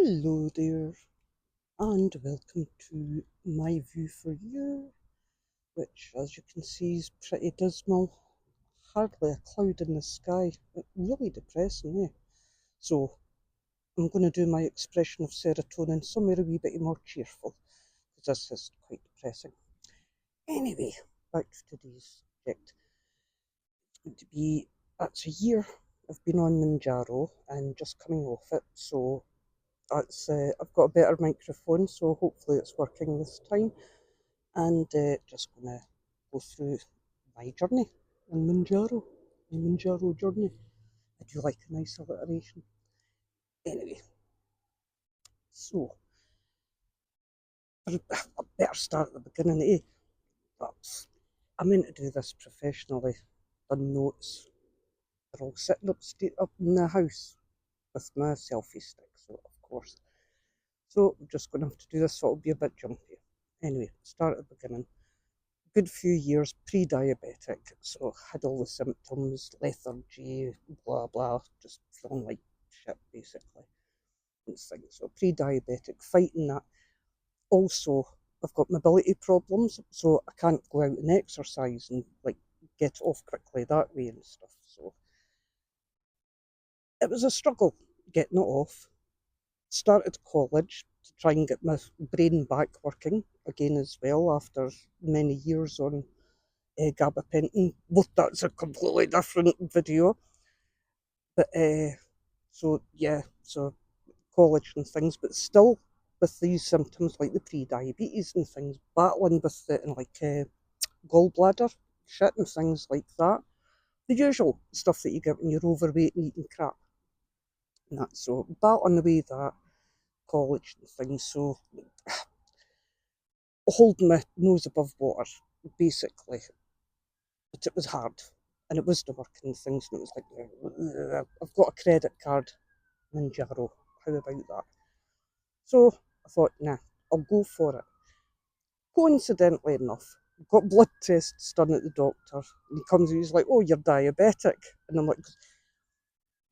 Hello there, and welcome to my view for you, which, as you can see, is pretty dismal. Hardly a cloud in the sky. Really depressing, eh? So, I'm going to do my expression of serotonin somewhere a wee bit more cheerful, because this is quite depressing. Anyway, back to today's subject. It's going to be, that's a year I've been on Mounjaro and just coming off it, so I've got a better microphone, so hopefully it's working this time. And just gonna go through my journey on Mounjaro, my Mounjaro journey. I do like a nice alliteration. Anyway, so I better start at the beginning, eh? But I meant to do this professionally. Done notes. They're all sitting up in the house with my selfie stick, so of course. So I'm just going to have to do this, so it'll be a bit jumpy. Anyway, start at the beginning. Good few years pre-diabetic, so had all the symptoms, lethargy, blah blah, just feeling like shit basically. And things. So pre-diabetic, fighting that. Also, I've got mobility problems, so I can't go out and exercise and like get off quickly that way and stuff. So it was a struggle getting it off. Started college to try and get my brain back working again as well after many years on gabapentin. Well, that's a completely different video. But so yeah, so college and things, but still with these symptoms like the pre-diabetes and things, battling with it and like gallbladder shit and things like that. The usual stuff that you get when you're overweight and eating crap. And that, so battling away that college and things. So holding my nose above water, basically. But it was hard. And it was the working things, and it was like, I've got a credit card, Mounjaro. How about that? So I thought, nah, I'll go for it. Coincidentally enough, got blood tests done at the doctor. And he comes and he's like, oh, you're diabetic. And I'm like,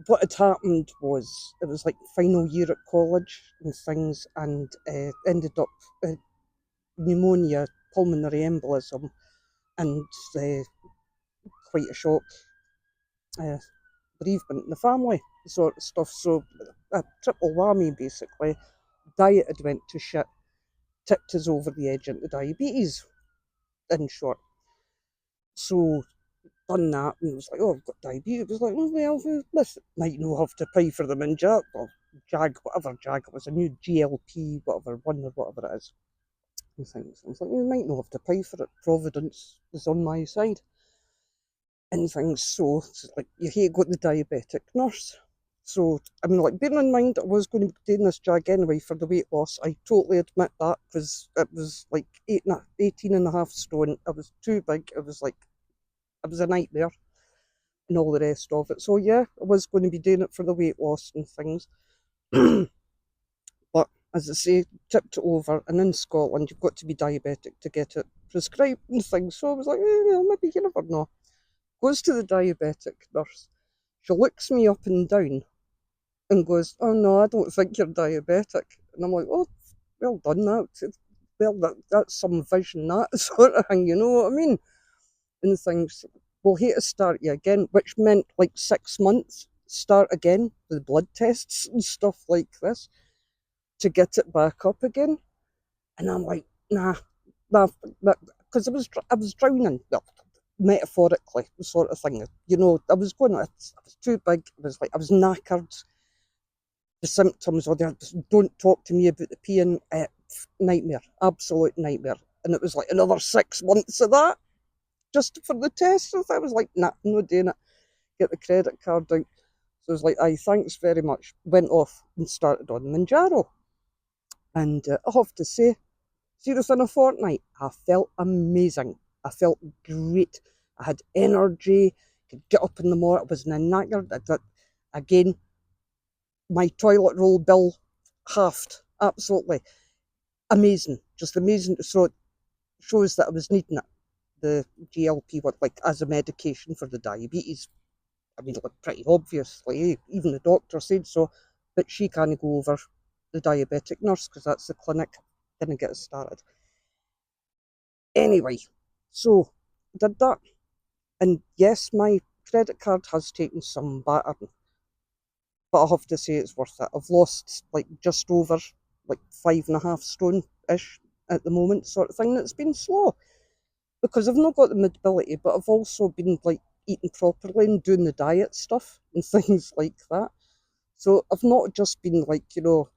what had happened was it was like final year at college and things, and ended up pneumonia, pulmonary embolism, and uh, quite a shock uh, bereavement in the family sort of stuff. So a triple whammy basically. Diet had went to shit, tipped us over the edge into diabetes, in short. So done that and it was like, oh, I've got diabetes. It was like, oh, well, this might not have to pay for the Mounjaro, well, whatever Jag it was, a new GLP, whatever one or whatever it is. And things. I was like, you might not have to pay for it. Providence is on my side. And things. So it's like you hate got the diabetic nurse. So I mean, like bearing in mind I was going to be doing this Jag anyway for the weight loss. I totally admit that because it was like 18 and a half stone. I was too big. It was like it was a nightmare and all the rest of it. So yeah, I was going to be doing it for the weight loss and things. But as I say, tipped it over, and in Scotland you've got to be diabetic to get it prescribed and things. So I was like, well, maybe you never know. Goes to the diabetic nurse. She looks me up and down and goes, oh no, I don't think you're diabetic. And I'm like, oh, well done, that's some vision, that sort of thing, you know what I mean? And things, we'll hate to start you again, which meant like 6 months, start again with blood tests and stuff like this to get it back up again. And I'm like, nah, because I was drowning, well, metaphorically, sort of thing. You know, I was too big. I was like, I was knackered. The symptoms, or don't talk to me about the peeing. Nightmare, absolute nightmare. And it was like another 6 months of that just for the test. So I was like, nah, I'm not doing it. Get the credit card out. So I was like, aye, thanks very much. Went off and started on Mounjaro. And I have to say, see, within a fortnight, I felt amazing. I felt great. I had energy, could get up in the morning. I wasn't knackered. Again, my toilet roll bill halved. Absolutely amazing. Just amazing. So it shows that I was needing it. The GLP, like as a medication for the diabetes. I mean, like, pretty obviously, even the doctor said so, but she can't go over the diabetic nurse, because that's the clinic. Didn't get us started. Anyway, so did that. And yes, my credit card has taken some battering, but I have to say it's worth it. I've lost like just over like 5.5 stone ish at the moment, sort of thing. It's been slow because I've not got the mobility, but I've also been like eating properly and doing the diet stuff and things like that. So I've not just been like,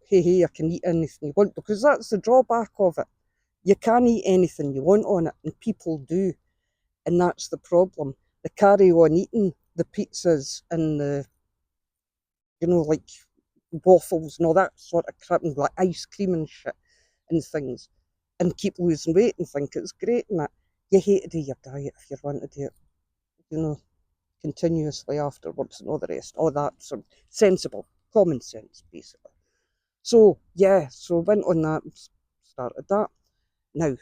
hey, I can eat anything you want, because that's the drawback of it. You can eat anything you want on it, and people do. And that's the problem. They carry on eating the pizzas and the, like waffles and all that sort of crap, and like ice cream and shit and things, and keep losing weight and think it's great and that. You hate to do your diet if you want to do it, continuously afterwards and all the rest. All that sort of sensible, common sense, basically. So, yeah, so went on that and started that. Now,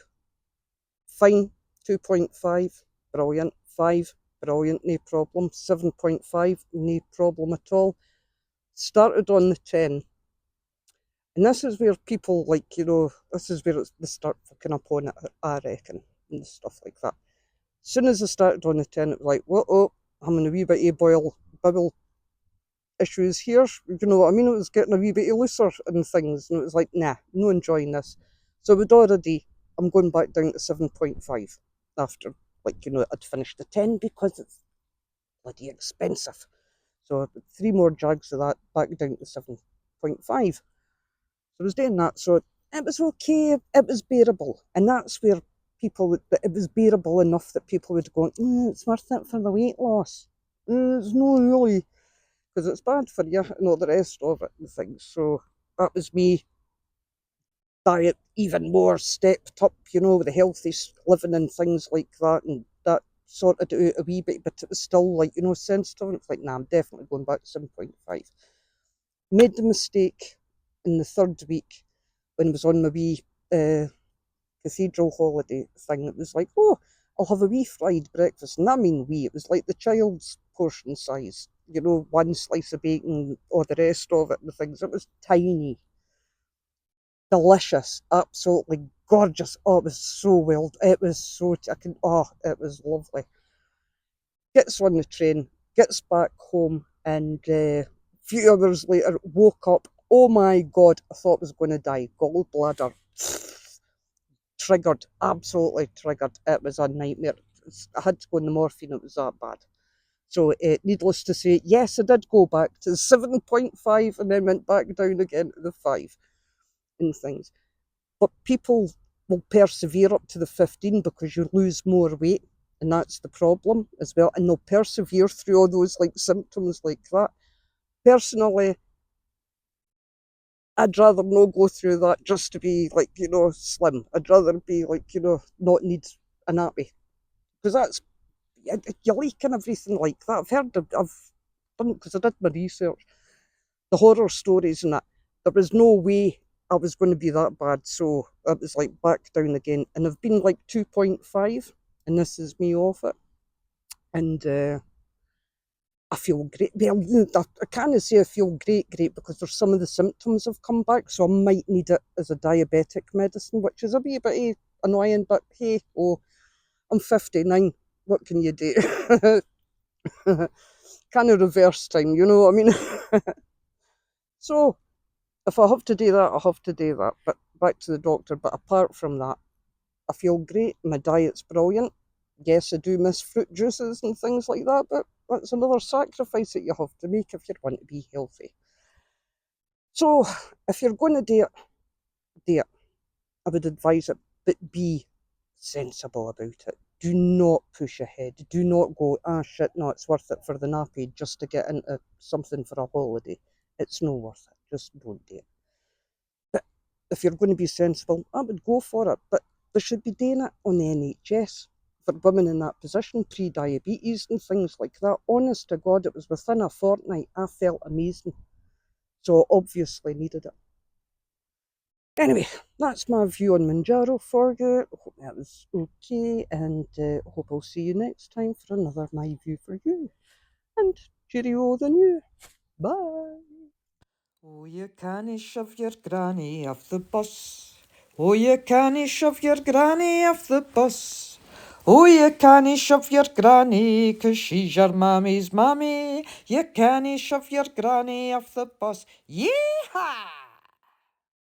fine, 2.5, brilliant. 5, brilliant, no problem. 7.5, no problem at all. Started on the 10. And this is where people this is where they start fucking up on it, I reckon, and stuff like that. As soon as I started on the 10, it was like, oh, I'm in a wee bit of bubble issues here. You know what I mean? It was getting a wee bit looser and things, and it was like, nah, no enjoying this. So I'm going back down to 7.5 after, I'd finished the 10 because it's bloody expensive. So I put 3 more jugs of that back down to 7.5. So I was doing that. So it was okay. It was bearable. And that's where it was bearable enough that people would go, it's worth it for the weight loss. It's not really, because it's bad for you and all the rest of it and things. So that was me diet even more stepped up, with the healthy living and things like that, and that sorted it out a wee bit, but it was still sensitive. And it's like, nah, I'm definitely going back to 7.5. Made the mistake in the third week when I was on my wee cathedral holiday thing. It was like, oh, I'll have a wee fried breakfast. And I mean wee, it was like the child's portion size, one slice of bacon or the rest of it and things. It was tiny, delicious, absolutely gorgeous. Oh, it was so well. It was so. It was lovely. Gets on the train, gets back home, and a few hours later woke up. Oh my god! I thought I was going to die. Gallbladder triggered, absolutely triggered. It was a nightmare. I had to go on the morphine. It was that bad. So, needless to say, yes, I did go back to 7.5 and then went back down again to the 5 and things. But people will persevere up to the 15 because you lose more weight, and that's the problem as well. And they'll persevere through all those symptoms like that. Personally, I'd rather not go through that just to be slim. I'd rather be not need a nappy, because that's you leak and everything like that. I've done, because I did my research, the horror stories and that. There was no way I was going to be that bad, so it was like back down again. And I've been like 2.5, and this is me off it. And I feel great. Well, I can't say I feel great, because there's some of the symptoms have come back, so I might need it as a diabetic medicine, which is a wee bit annoying, but hey, I'm 59. What can you do? Kind of reverse time, you know what I mean? So, if I have to do that, I have to do that. But back to the doctor. But apart from that, I feel great. My diet's brilliant. Yes, I do miss fruit juices and things like that, but that's another sacrifice that you have to make if you want to be healthy. So, if you're going to do it. I would advise it, but be sensible about it. Do not push ahead. Do not go, shit, no, it's worth it for the nappy just to get into something for a holiday. It's not worth it. Just don't do it. But if you're going to be sensible, I would go for it. But they should be doing it on the NHS for women in that position, pre-diabetes and things like that. Honest to God, it was within a fortnight. I felt amazing. So obviously needed it. Anyway, that's my view on Mounjaro for you. I hope that was okay, and hope I'll see you next time for another My View for You. And cheerio the new. Bye. Oh, you can't shove your granny off the bus. Oh, you can't shove your granny off the bus. Oh, you can't shove your granny 'cause she's your mammy's mammy. You can't shove your granny off the bus. Yeehaw!